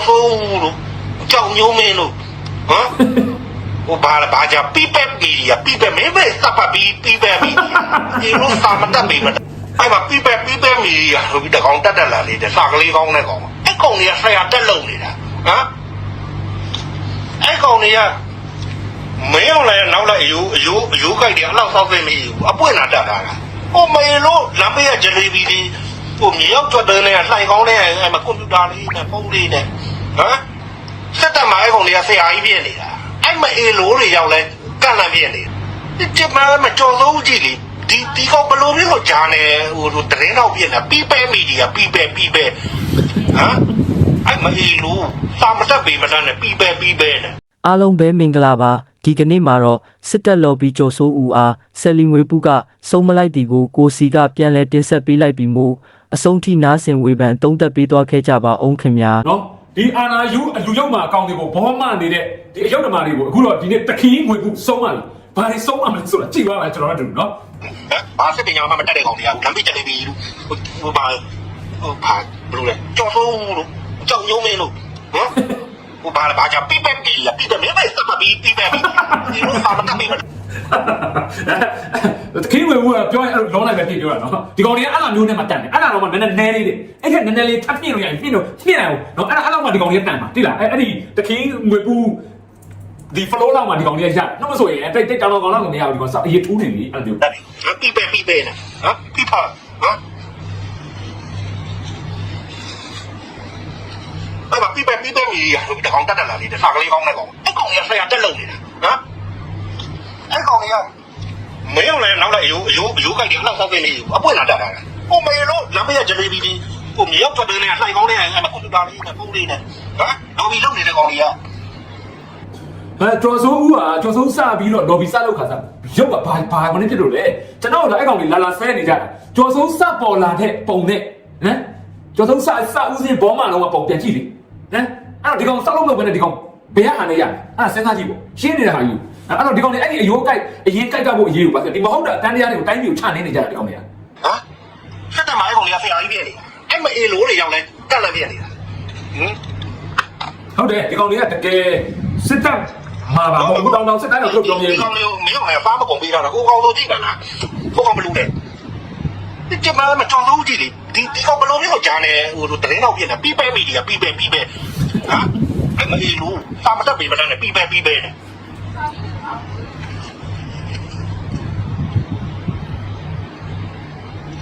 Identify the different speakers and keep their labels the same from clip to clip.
Speaker 1: စိုးလို့ကြောင်မျိုးမင်းလို့ဟမ်ဟိုဘာကြပြပက်မီဒီယာပြပက်မင်းပဲစပ်ပတ်ပြီးပြပက်မီဒီယာဒီလိုစာမတက်မိမအဲ့မှာပြပက်မီဒီယာလို့ဒီကောင်တက်လာလေတဲ့စာကလေးကောင်းတဲ့ကောင်အဲ့ကောင်တွေကဆရာတက်လုံနေတာဟမ်အဲ့ကောင်တွေကမင်းအောင်လည်းနောက်လိုက်အယိုးကြိုက်တယ်အလောက်ဆောက်သိမီအပွင့်လာတက်တာဟိုမေလို့လမ်းဘေးကဂျယ်လီဘီလေးဟိုမြေရောက်ထွက်တဲ့နဲ့လှိုင်ကောင်းတဲ့အဲ့မှာကွန်ပျူတာလေးနဲ့ဖုန်းလေးနဲ့ဟမ်စက်တက်မှာအဲ့ကောင်တွေကဆရာကြီးပြည့်နေတာအဲ့မအေလိုတွေရောက်လဲကန့်လန့်ပြည့်နေဒီမကြော်စိုးကြည့်လေဒီကောင်ဘလို့မျိုးကိုဂျာနေဟိုတရင်တော့ပြည့်နေပြီးပဲမီဒီယာပြီးပဲဟမ်အဲ့မအေလိုစာမတက်ပေမတန်းနဲ့ပြီးပဲနဲ့
Speaker 2: အားလုံးပဲမင်္ဂလာပါဒီကနေ့မှာတော့စစ်တပ်လော်ဘီကျော်စိုးဦးအားဆယ်လီငွေပူကစုံမလိုက်တီကိုစီကပြန်လဲတင်ဆက်ပေးလိုက်ပြီးမို့အဆုံးထိနားဆင်ဝေဖန်သုံးသက်ပေးသွားခဲ့ကြပါအောင်ခင်ဗျာန
Speaker 3: ော်ဒီအာနာယူအလူရောက်မှာအကောင့်တွေကိုဘောမနေတဲ့ဒီအယုတ်ဓမ္မတွေကိုအခုတော့ဒီနေ့တခင်းငွေပူစုံးပါပြီဘာတွေစုံးမှာမလဲဆိုတာကြည့်ပါမယ်ကျွန်တော်တို့နော်ဘ
Speaker 1: ာစစ်တင်ရမှာမတက်တဲ့ကောင်တွေကလမ်းပြကြနေပြီလို့ဟိုဘာဘလို့လဲကြော်စိုးလို့ကြောင်ညုံးမင်းလို့ဟမ်ဟိုဘာကြပြပက်ကြီးပြပက်မင်းပဲစပ်ပတ်ပြီးဒီလိုစာမတက်မိမတ
Speaker 3: ခင်းငွေပူကပြောရင်အဲ့လိုလုံးလိုက်ပဲပြပြောတာနော်ဒီကောင်တွေကအဲ့လိုမျိုးနဲ့မှတန်တယ်အဲ့ဒါတော့မှနည်းနည်းလေးတွေအဲ့ဒါနည်းနည်းလေးထပ်ပြလို့ရရင်ပြလို့ပြနိုင်အောင်နော်အဲ့ဒါမှဒီကောင်တွေကတန်မှာတိလားအဲ့ဒီတခင်းငွေပူဒီ flow လောက်မှာဒီကောင်တွေကရနှုတ်မဆိုရင်တိတ်တောင်ကောင်လောက်မရဘူးဒီကောင်စအရေးထူးနေပြီအဲ့လိုမျိုးပ
Speaker 1: ြပက်နဲ့ဟမ်ပြဖာဟမ်အဲ့မှာပြပက်မီဒီယာလို့တကောင်တက်လာလေတဲ့စာကလေးကောင်းတဲ့ကောင်အဲ့ကောင်တွေကဆရာတက်လုံနေတာဟမ်အဲ့ကောင်တွေကမင်းအောင်လည်းနောက်လိုက်အယိုးကြိုက်တယ်အလောက်ဆောက်သိနေအပွင့်လာတက်တာဟိုမေလို့လမ်းဘေးကဂျယ်လီဘီလေးဟိုမြေရောက်ထွက်တဲ့နဲ့လှိုင်ကောင်းတဲ့အဲ့မှာကွန်ပျူတာလေးနဲ့ဖုန်းလေးနဲ့ဟမ်လော်ဘီလုပ်နေတဲ့ကောင်တွေက
Speaker 3: ကျော်စိုးဦးကကျော်စိုးစပြီးတော့လော်ဘီစလုပ်ခါစားရုပ်ကဘာမနေဖြစ်လို့လဲကျွန်တော်တို့အဲ့ကောင်တွေလာဆဲနေကြတာကျော်စိုးစပေါ်လာတဲ့ပုံနဲ့ဟမ်ကျော်စိုးစဦးစင်းဘောမလုံးကပုံပြန်ကြည့်လေဟမ်အဲ့တော့ဒီကောင်စောက်လုံးလုပ်ပဲနဲ့ဒီကောင်ဘယ်ဟာနဲ့ရအဲ့စဉ်းစားကြည့်ပေါ့ရှင်းနေတာဟာယူအဲ့တော့ဒီကောင်တွေအဲ့ဒီအရင်ကြိုက်ဖို့အရေးကိုပါဆိုဒီမဟုတ်တာတန်းတရားတွေကိုတိုင်းပြည်ကိုချနေနေကြတာဒီကောင်တွေကဟ
Speaker 1: မ်စစ်တပ်မှာအဲ့ကောင်တွေကဆရာကြီးပြည့်နေတာအဲ့မအေလိုတွေရောက်လဲကန့်လန့်ပြည့်နေတာဟ
Speaker 3: ုတ်တယ်ဒီကောင်တွေကတကယ်စစ်တပ်မှာပါဘုံတောင်စစ်တိုင်းတော့ပြောမြင်ဒ
Speaker 1: ီကောင်လေးမင်းအောင်လည်းဖားမကုန်ပေးတာဟိုကောင်လိုကြည့်တာလားဟိုကောင်ဘလူးတဲ့ဒီမကြောင်လို့ကြည့်လေဒီကောင်ဘလူးမျိုးကိုဂျာနေဟိုတရင်တော့ပြည့်နေပြီးပဲမီဒီယာပြီးပဲဟမ်အဲ့မအေလိုစာမတက်ပေမတန်းနဲ့ပြီးပဲနဲ့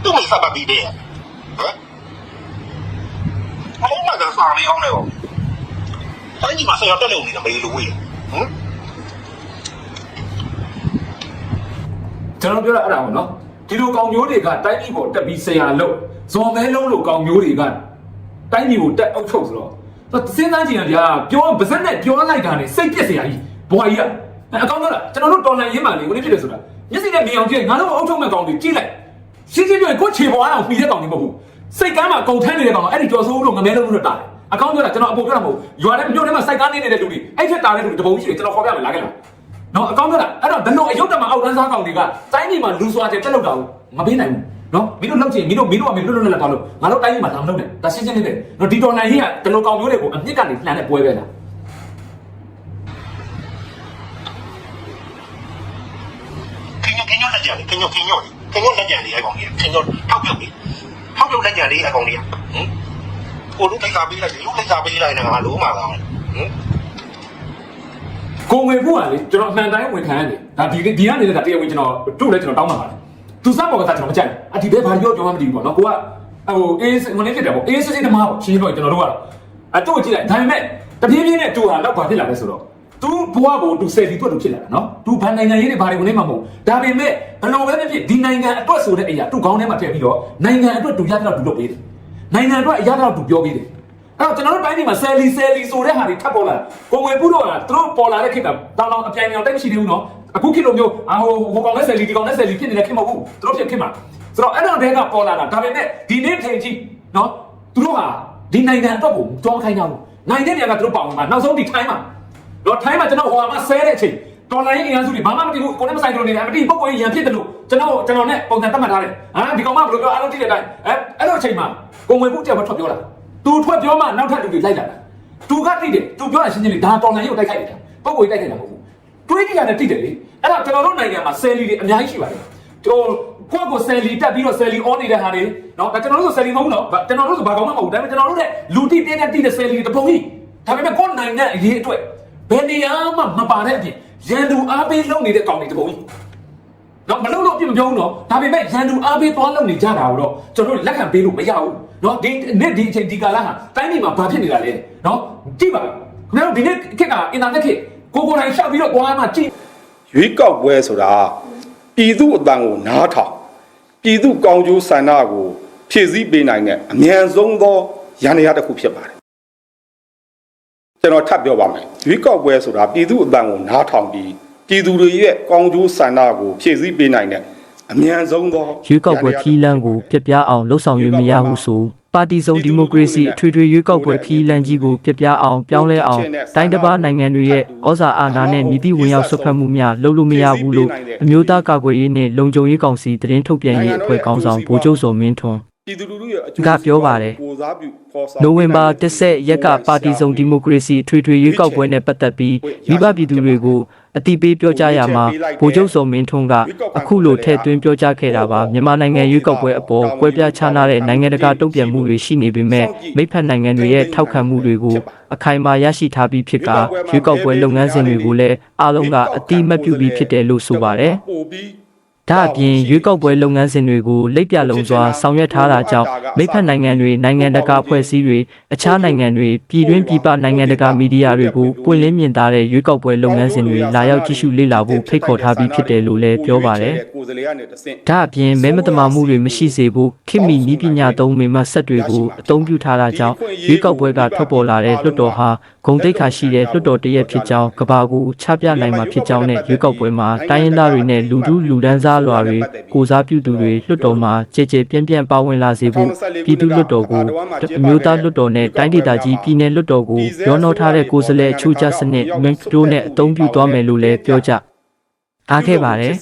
Speaker 1: သူမစပ်ပြီးတယ်ဟမ်အဲ့မှာကစားလေးအောင်လေအဲ့ဒီမှာဆရာတက်လို့နေတာမေးလို့ဝေးဟမ်က
Speaker 3: ျွန်တော်ပြောတာအဲ့ဒါပေါ့နော်ဒီလိုကောင်မျိုးတွေကတိုင်းပြည်ပေါ်တက်ပြီးဆရာလို့ဇော်မဲလုံးလိုကောင်မျိုးတွေကတိုင်းပြည်ကိုတက်အုပ်ချုပ်ဆိုတော့စဉ်းစားကြည့်ရဗျာပြောပါဇက်နဲ့ပြောလိုက်တာနဲ့စိတ်ပြက်စရာကြီးဘွာကြီးကအကောင်းတော့ကျွန်တော်တို့တော်လန်ရင်းမှလေဝင်ဖြစ်တယ်ဆိုတာမျက်စိနဲ့မြင်အောင်ကြည့်ငါတို့အုပ်ချုပ်မဲ့ကောင်တွေကြည့်လိုက်ရှင်းပြောရင်ကိုချေပေါ်အောင်ပြီးတဲ့ကောင်တွေမဟုတ်ဘူးစိတ်ကမ်းမှာကုန်ထမ်းနေတဲ့ကောင်ကအဲ့ဒီကျော်စိုးတို့ငမဲလုံးတို့တာတယ်အကောင်းပြောတာကျွန်တော်အပေါ်ပြောတာမဟုတ်ရွာထဲမြို့ထဲမှာစိုက်ကားနေတဲ့လူတွေအဲ့ထက်တာတဲ့လူတွေတပုံကြီးတွေကျွန်တော်ခေါ်ပြမယ်လာခဲ့လားနော်အကောင်းပြောတာအဲ့တော့ဘယ်လိုအယုတ်တမအောက်တန်းစားကောင်တွေကတိုင်းပြည်မှာလူစွာတဲ့တက်လောက်တာကိုမပေးနိုင်ဘူးနော်မင်းတို့လောက်ချင်မင်းတို့ကမင်းလွတ်လွတ်လပ်လပ်သွားလို့ငါတို့တိုင်းပြည်မှာလာမလုပ်နဲ့ဒါရှင်းရှင်းလေးပဲနော်ဒီတော်နိုင်ဟင်းကဒီလိုကောင်မျိုးတွေကိုအမြင့်ကနေလှန်တဲ့ပွဲပဲလား
Speaker 1: ခင်ညောလက်ကြလေအဲ့ကောင်ကြီးခင်ညောထောက်ပြုတ်လက်ကြလေအဲ့ကောင်ကြီးဟမ်ကိုလူထိုက်စားပေးလိုက်လူထိုက်စားပေးလိုက်နေတာငါလုံးမှာလားဟမ်က
Speaker 3: ိုငွေဖို့ကလေကျွန်တော်အမှန်တိုင်းဝင်ခံရတယ်ဒါဒီကနေလည်းတရားဝင်ကျွန်တော်တို့လည်းကျွန်တော်တောင်းပါပါတယ်သူစပေါ်ကစားကျွန်တော်မကြိုက်ဘူးဒီဘဲဘာပြောမှမသိဘူးပေါ့နော်ကိုကဟိုအေးမနေဖြစ်တယ်ပေါ့အေးစစ်စစ်တမားပေါ့ရှင်းပြောကျွန်တော်တို့ကတော့တို့ကြည့်လိုက်ဒါပေမဲ့တပြေးပြေးနဲ့တူဟာတော့ဘာဖြစ်လာလဲဆိုတော့သူဘွားကိုသူဆယ်လီတွက်လို့ဖြစ်လာတာနော်သူဘာနိုင်ငံရေးတွေဘာတွေဝင်နေမှာမဟုတ်ဒါပေမဲ့ဘယ်လိုပဲဖြစ်ဒီနိုင်ငံအတွက်ဆိုတဲ့အရာသူ့ခေါင်းထဲမှာထည့်ပြီးတော့နိုင်ငံအတွက်သူရတဲ့တော့သူလုပ်ပေးတယ်နိုင်ငံအတွက်အရာတော့သူပြောပေးတယ်အဲ့တော့ကျွန်တော်တို့တိုင်းပြည်မှာဆယ်လီဆိုတဲ့ဟာတွေထပ်ပေါ်လာကိုငွေပုတော့ကသူတို့ပေါ်လာတဲ့ခေတ်ကတောင်းအပြိုင်အောင်တိတ်မရှိသေးဘူးနော်အခုခေတ်လိုမျိုးဟိုကောင်နဲ့ဆယ်လီဒီကောင်နဲ့ဆယ်လီဖြစ်နေတဲ့ခေတ်မဟုတ်ဘူးသူတို့ဖြစ်ခေတ်မှာဆိုတော့အဲ့တော့တဲကပေါ်လာတာဒါပေမဲ့ဒီနေ့ထင်ကြည့်နော်သူတို့ဟာဒီနိုင်ငံအတွက်ကိုကြောခိုင်းကြဘူးနိုင်ငံတွေကသူတို့ပါဝင်မှာနောက်ဆုံးဒီထိုင်းမှာတော့ထိုင်းမှာကျွန်တော်ဟိုမှာဆဲတဲ့အချိန်တော်လိုင်းအင်အားစုတွေဘာမှမသိဘူးကိုယ်နဲ့မဆိုင်ကြလို့နေတယ်အမတိပုံပေါ်ရန်ဖြစ်တယ်လို့ကျွန်တော်နဲ့ပုံစံသတ်မှတ်ထားတယ်ဒီကောင်မဘယ်လိုပြောအားလုံးသိတဲ့အတိုင်းအဲ့လိုအချိန်မှာကိုငွေပုတယောက်ထွက်ပြောတာသူထွက်ပြောမှနောက်ထပ်လူတွေလိုက်လာတာ သူကတိတယ်သူပြောတာရှင်းရှင်းလေးဒါတော်လန်ရုပ်တိုက်ခိုက်နေတာပုံကိုတိုက်ခိုက်တာမဟုတ်ဘူးတွေးကြည့်တာနဲ့တိတယ်လေအဲ့တော့ကျွန်တော်တို့နိုင်ငံမှာဆယ်လီတွေအများကြီးရှိပါတယ်ကိုယ့်ကိုဆယ်လီတက်ပြီးတော့ဆယ်လီ on နေတဲ့ဟာတွေနော်ဒါကျွန်တော်တို့ဆိုဆယ်လီမဟုတ်ဘူးနော်ကျွန်တော်တို့ဆိုဘာကောင်းမှမဟုတ်ဘူးဒါပေမဲ့ကျွန်တော်တို့တဲ့လူတိတင်းနဲ့တိတဲ့ဆယ်လီတပုံကြီးဒါပေမဲ့ကိုယ့်နိုင်ငံအရေးအတွက်ဘယ်နေရာမှမပါတဲ့အပြင်ရန်သူအားပေးလုပ်နေတဲ့ကောင်တွေတပုံကြီးနော်မလုပ်လို့အပြစ်မပြောဘူးနော်ဒါပေမဲ့ရန်သူအားပေးသွားလုပ်နေကြတာကိုတော့ကျွန်တော်တို့လက်ခံပေးလို့မရဘူးနော်ဒီနေ့ဒီအချိန်ဒီကာလဟာတိုင်းပြည်မှာဘာဖြစ်နေတာလဲနော်ကြည့်ပါခင်ဗျားတို့ဒီနေ့ခေတ်ကအင်တာနက်ခေတ်ကိုတိုင်းရှောက်ပြီးတော့သွားမှကြည့်
Speaker 4: ရွေးကောက်ပွဲဆိုတာပြည်သူအတန်ကိုနားထောင်ပြည်သူကောင်းကျိုးဆန္ဒကိုဖြည့်ဆည်းပေးနိုင်တဲ့အမြန်ဆုံးသောရန်ရာတစ်ခုဖြစ်ပါတယ်ကျွန်တော်ထပ်ပြောပါမယ်ရွေးကောက်ပွဲဆိုတာပြည်သူအတန်ကိုနားထောင်ပြီးပြည်သူတွေရဲ့ကောင်းကျိုးဆန္ဒကိုဖြည့်ဆည်းပေးနိုင်တဲ့အမြန်ဆုံးသော
Speaker 2: ရွေးကောက်ပွဲခီးလန်းကိုပြပြအောင်လှုပ်ဆောင်ရွေးမရဘူးဆိုပါတီစုံဒီမိုကရေစီအထွေထွေရွေးကောက်ပွဲခီးလန်းကြီးကိုပြပြအောင်ပြောင်းလဲအောင်တိုင်းတစ်ပါးနိုင်ငံတွေရဲ့ဩဇာအာဏာနဲ့မြစ်တိဝင်ရောက်ဆွတ်ဖက်မှုများလုပ်လို့မရဘူးလို့အမျိုးသားကာကွယ်ရေးနဲ့လုံခြုံရေးကောင်စီသတင်းထုတ်ပြန်ရေးအဖွဲ့ခေါင်းဆောင်ဗိုလ်ချုပ်စောမင်းထွန်းကပြောပါတယ်နိုဝင်ဘာ10ရက်ကပါတီစုံဒီမိုကရေစီအထွေထွေရွေးကောက်ပွဲနဲ့ပတ်သက်ပြီးမိဘပြည်သူတွေကိုအတိပေးပြောကြားရမှာဗိုလ်ချုပ်စောမင်းထွန်းကအခုလိုထည့်သွင်းပြောကြားခဲ့တာပါမြန်မာနိုင်ငံရွေးကောက်ပွဲအပေါ်ကွဲပြားခြားနားတဲ့နိုင်ငံတကာတုံ့ပြန်မှုတွေရှိနေပေမဲ့မိဖက်နိုင်ငံတွေရဲ့ထောက်ခံမှုတွေကိုအခိုင်အမာရရှိထားပြီးဖြစ်ကရွေးကောက်ပွဲလုပ်ငန်းစဉ်တွေကိုလည်းအားလုံးကအတိမတ်ပြုပြီးဖြစ်တယ်လို့ဆိုပါတယ်ဒါအပြင်ရွေးကောက်ပွဲလုပ်ငန်းစဉ်တွေကိုလက်ပြလုံးစွာဆောင်ရွက်ထားတာကြောင့်မိဖက်နိုင်ငံတွေနိုင်ငံတကာအဖွဲ့အစည်းတွေအခြားနိုင်ငံတွေပြည်တွင်းပြည်ပနိုင်ငံတကာမီဒီယာတွေကိုပွင့်လင်းမြင်သာတဲ့ရွေးကောက်ပွဲလုပ်ငန်းစဉ်တွေလာရောက်ကြည့်ရှုလေ့လာဖို့ဖိတ်ခေါ်ထားပြီးဖြစ်တယ်လို့လည်းပြောပါတယ်။ဒါအပြင်မဲမတမာမှုတွေမရှိစေဖို့ခေတ်မီနည်းပညာသုံးမေမဆက်တွေကိုအသုံးပြုထားတာကြောင့်ရွေးကောက်ပွဲကထွက်ပေါ်လာတဲ့လွှတ်တော်ဟာဂုဏ်သိက္ခာရှိတဲ့လွှတ်တော်တရက်ဖြစ်ကြောင်းကဘာကိုချပြနိုင်မှာဖြစ်ကြောင်းနဲ့ရွေးကောက်ပွဲမှာတိုင်းရင်းသားတွေနဲ့လူထုလူဒန်းစားလွှာတွေကိုစားပြုသူတွေလွှတ်တော်မှာကြဲကြဲပြန့်ပြန့်ပါဝင်လာစေဖို့ပြည်သူလွှတ်တော်ကိုအမျိုးသားလွှတ်တော်နဲ့တိုင်းဒေသကြီးပြည်내လွှတ်တော်ကိုရောနှောထားတဲ့ကိုယ်စားလှယ်အချို့ကျစနစ်မင်းတို့နဲ့အသုံးပြုသွားမယ်လို့လည်းပြောကြအားခဲ့ပါတယ်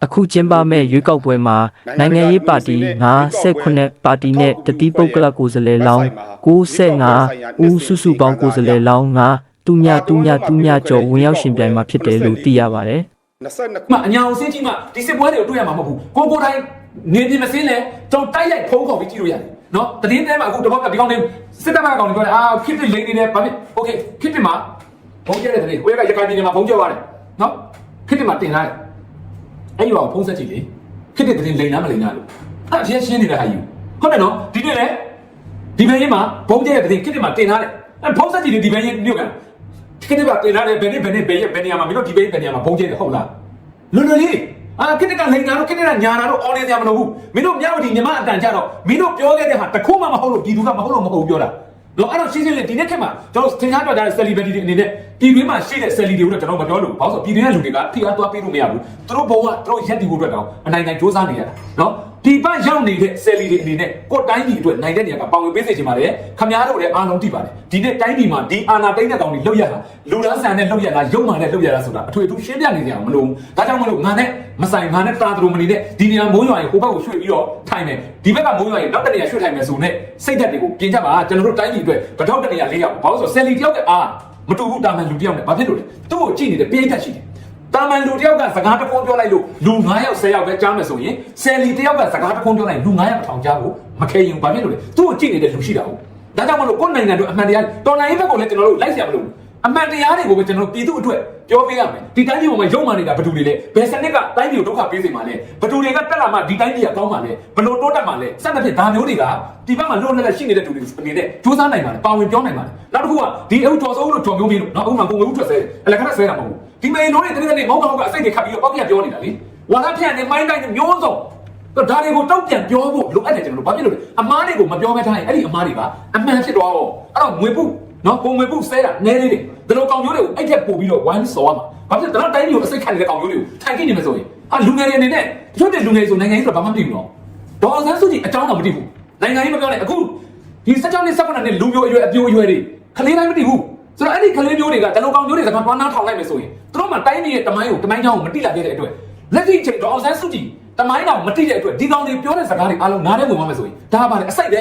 Speaker 2: အခုကျင်းပမဲ့ရွေးကောက်ပွဲမှာနိုင်ငံရေးပါတီ58ပါတီနဲ့တတိပုဂ္ဂလကိုယ်စားလှယ်လောင်း95ဦးစုစုပေါင်းကိုယ်စားလှယ်လောင်း9တူညကျော်ဝင်ရောက်ရှင်ပြိုင်မှာဖြစ်တယ်လို့သိရပါတယ်
Speaker 3: အညာအောင်စင်းကြီးမှဒီစစ်ပွဲတွေကိုတွေ့ရမှာမဟုတ်ဘူးကိုတိုင်းနေပြည်မစင်းလဲကျွန်တော်တိုက်ရိုက်ဖုံးခေါ်ပြီးကြည့်လို့ရတယ်နော်တည်င်းထဲမှာအခုတပတ်ကဒီကောင်တွေစစ်တပ်ဘက်ကောင်တွေပြောတယ်ခစ်တစ်လိမ့်နေတယ်ဗာဖြစ်โอเคခစ်တစ်မှာဘုံကျတဲ့တည်းကိုရကရခိုင်ပြည်နယ်မှာဘုံကျသွားတယ်နော်ခစ်တစ်မှာတင်လာတယ်အဲ့ဒီကောင်ဖုံးဆက်ကြည့်လေခစ်တစ်တည်င်းလိမ့်လားမလိမ့်လားလို့အဲ့အချင်းရှင်းနေတဲ့ဟာယူဟုတ်တယ်နော်ဒီနေ့လေဒီဘက်ရင်မှာဘုံကျတဲ့တည်င်းခစ်တစ်မှာတင်လာတယ်အဲ့ဖုံးဆက်ကြည့်လေဒီဘက်ရင်မြို့ကခစ်တစ်မှာတင်လာတယ်ဘယ်နေရာမှာမင်းတို့ဒီဘက်ဘယ်နေရာမှာဘုံကျတယ်ဟုတ်လားလွန်လေးခစ်တကလိန်နာတို့ခစ်တကညာနာတို့အော်နေစရာမလိုဘူးမင်းတို့မြောက်ဒီမြမအတန်ကြတော့မင်းတို့ပြောခဲ့တဲ့ဟာတခုမှမဟုတ်လို့ဒီသူကမဟုတ်လို့မဟုတ်ဘူးပြောတာတော့အဲ့တော့ရှင်းရှင်းလေးဒီနေ့ခက်မှာကျွန်တော်သင်္ချာပြောကြတဲ့ celebrity တွေအနေနဲ့ပြည်တွင်းမှာရှိတဲ့ celebrity တွေကိုကျွန်တော်မပြောလို့ဘာလို့ဆိုပြည်တွင်းကလူတွေကဖိအားသွားပေးလို့မရဘူးသူတို့ဘုံကသူတို့ရက်တီဖို့အတွက်တော့အနိုင်နိုင်စူးစမ်းနေရတာနော်ဒီပရောက်နေတဲ့ celebrity တွေအနေနဲ့ကိုယ်တိုင်းပြည်အတွက်နိုင်တဲ့နေရာကပါဝင်ပေးစေချင်ပါတယ်ခမားတို့လည်းအားလုံးသိပါတယ်ဒီနေ့တိုင်းပြည်မှာဒီအာဏာသိမ်းတဲ့ကောင်တွေလောက်ရတာလူသားဆန်နဲ့လောက်ရတာရုံမှန်နဲ့လောက်ရတာဆိုတာအထွေထူးရှင်းပြနေကြအောင်မလို့ဒါကြောင့်မလို့ငါနဲ့မဆိုင်ငါနဲ့တာတရုံမနေတဲ့ဒီနေရာမိုးရွာရင်ဟိုဘက်ကိုရွှေ့ပြီးတော့ထိုင်မယ်ဒီဘက်ကမိုးရွာရင်နောက်တနေရာရွှေ့ထိုင်မယ်ဆိုနဲ့စိတ်ဓာတ်တွေကိုပြင်ကြပါကျွန်တော်တို့တိုင်းပြည်အတွက်ဗထောက်တနေရာ၄ယောက်ဘာလို့ဆိုဆယ်လီတယောက်ကမတူဘူးတာမန်လူတယောက်နဲ့ဘာဖြစ်လို့လဲသူ့ကိုကြည့်နေတဲ့ပြိတ္တရှိတယ်တာမန်လူတယောက်ကစကားတစ်ခုပြောလိုက်လို့လူ9ယောက်10ယောက်ပဲကြားမယ်ဆိုရင်ဆယ်လီတယောက်ကစကားတစ်ခုပြောလိုက်လူ9ယောက်ထောင်ကြားဖို့မခဲရင်ဘာဖြစ်လို့လဲသူ့ကိုကြည့်နေတဲ့လူရှိတာဟုတ်ဒါကြောင့်မလို့ကိုယ်နိုင်ငံတို့အမှန်တရားတော်လိုင်းဘက်ကိုလည်းကျွန်တော်တို့လိုက်เสียမလို့အမှန်တရားတွေကိုပဲကျွန်တော်ပြည်သူအတွက်ပြောပေးရမယ်ဒီတိုင်းပြည်ပေါ်မှာရုံမှန်နေတာဘယ်သူတွေလဲဘယ်စနစ်ကတိုင်းပြည်ကိုဒုက္ခပေးစေမှာလဲဘယ်သူတွေကတက်လာမှဒီတိုင်းပြည်ကကောင်းမှာလဲဘယ်လိုတိုးတက်မှာလဲစသဖြင့်ဒါမျိုးတွေကဒီဘက်မှာလွတ်လပ်ရှိနေတဲ့သူတွေအနေနဲ့စူးစမ်းနိုင်ပါလေပါဝင်ပြောနိုင်ပါလေနောက်တစ်ခုကဒီအုပ်ကျော်စိုးလို့ကျော်မျိုးပြီးလို့နောက်ဥမာကိုငွေဦးထွက်ဆဲအလကားဆဲတာမဟုတ်ဘူးဒီမေလုံးတွေတနေ့မောင်းကအစိတ်တွေခတ်ပြီးတော့ပေါက်ပြပြောနေတာလေဝါဒဖြန့်နေမိုင်းတိုင်းမျိုးစုံတော့ဒါတွေကိုတောက်ပြန်ပြောဖို့လိုအပ်တယ်ကျွန်တော်တို့ဘာဖြစ်လို့လဲအမားတွေကိုမပြောမဲထားရင်အဲ့ဒီအမားတွေကအမှန်ဖြစ်သွားတော့အဲ့တော့ငွေပုနော်ပုံငွေပုဆဲတာနဲလေးတွေဒီလိုကောင်မျိုးတွေကိုအဲ့ထက်ပို့ပြီးတော့ဝိုင်းစော်ရမှာဘာဖြစ်လဲတိုင်းမျိုးအစိတ်ခတ်နေတဲ့ကောင်မျိုးတွေကိုထိုင်ကြည့်နေမယ်ဆိုရင်လူငယ်တွေအနေနဲ့ကျွတ်တဲ့လူငယ်ဆိုနိုင်ငံရေးဆိုတာဘာမှမသိဘူးနော်ဒေါ်ဆန်းစုကြည်အကြောင်းတော့မသိဘူးနိုင်ငံရေးမပြောနဲ့အခုဒီ16နှစ်17နှစ်လူမျိုးအရွယ်အပြိုအရွယ်တွေကလေးတိုင်းမသိဘူးဆိုတော့အဲ့ဒီကလေးမျိုးတွေကဒီလိုကောင်မျိုးတွေစကားတွားနားထောင်လိုက်မယ်ဆိုရင်သူတို့မှတိုင်းပြည်ရဲ့တမိုင်းကိုတမိုင်းချောင်းကိုမတိလာခဲ့တဲ့အတွက်လက်ရှိချိန်ဒေါ်ဆန်းစုကြည်တမိုင်းတော်မတိတဲ့အတွက်ဒီကောင်တွေပြောတဲ့စကားတွေအားလုံးနားထဲဝင်သွားမယ်ဆိုရင်ဒါပါလေအစိတ်ပဲ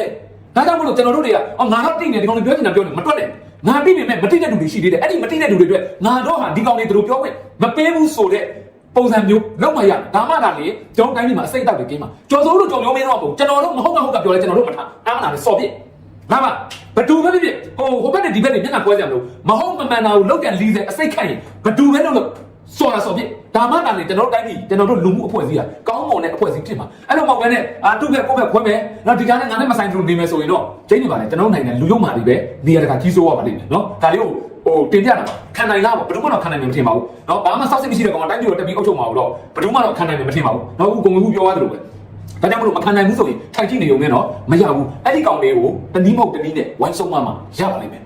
Speaker 3: ဒါကြောင့်မလို့ကျွန်တော်တို့တွေကငါတော့တိနေဒီကောင်တွေပြောနေတာပြောနေမတွက်နဲ့ ငါသိပေမဲ့မတိတဲ့လူတွေရှိသေးတယ်အဲ့ဒီမတိတဲ့လူတွေအတွက်ငါတော့ဟာဒီကောင်တွေသူတို့ပြောခွင့်မပေးဘူးဆိုတဲ့ပုံစံမျိုးလုံးမရဒါမှသာလေကျွန်တော်တိုင်းပြည်မှာအစိတ်အတောက်တွေကင်းမှာကျော်စိုးလို့ကြော်မျိုးမင်းတော့မဟုတ်ကျွန်တော်တို့မဟုတ်ပြောလဲကျွန်တော်တို့မထားအားမနာနဲ့စော်ပြစ်ငါမဘဒူပဲဖြစ်ဟိုဘက်နဲ့ဒီဘက်နဲ့မျက်နှာကွဲကြမလို့မဟုတ်မမှန်တာကိုလောက်ကန်လီးစေအစိတ်ခန့်ရင်ဘဒူပဲလို့စော်တာစော်ပြစ်ဒါမှသာလေကျွန်တော်တို့တိုင်းပြည်ကျွန်တော်တို့လူမှုအဖွဲ့အစည်းကကောင်းမွန်တဲ့အဖွဲ့အစည်းဖြစ်မှာအဲ့လိုမဟုတ်ဘဲနဲ့သူ့ဘက်ကိုယ့်ဘက်ခွဲမယ်နော်ဒီကားနဲ့ငါနဲ့မဆိုင်ဘူးနေမယ်ဆိုရင်တော့ကျင်းနေပါလေကျွန်တော်နိုင်ငံလူယုံမာတွေပဲနေရာတကာကြီးစိုးရပါလိမ့်မယ်နော်ဒါလေးကိုဟိုတင်ပြတာပါခံနိုင်လားပေါ့ဘယ်သူမှတော့ခံနိုင်မှာမထင်ပါဘူးเนาะဘာမှစောက်စစ်မရှိတဲ့ကောင်ကတိုင်းပြည်ကိုတက်ပြီးအုပ်ချုပ်မှာတော့ဘယ်သူမှတော့ခံနိုင်မှာမထင်ပါဘူးเนาะအခုကိုငွေမှုပြောရတယ်လို့ပဲဒါကြောင့်မလို့မခံနိုင်ဘူးဆိုရင်ထိုင်ကြည့်နေုံနဲ့တော့မရဘူးအဲ့ဒီကောင်လေးကိုတနည်းမဟုတ်တနည်းနဲ့ဝိုင်းဆုံးမှရပါလိမ့်မယ်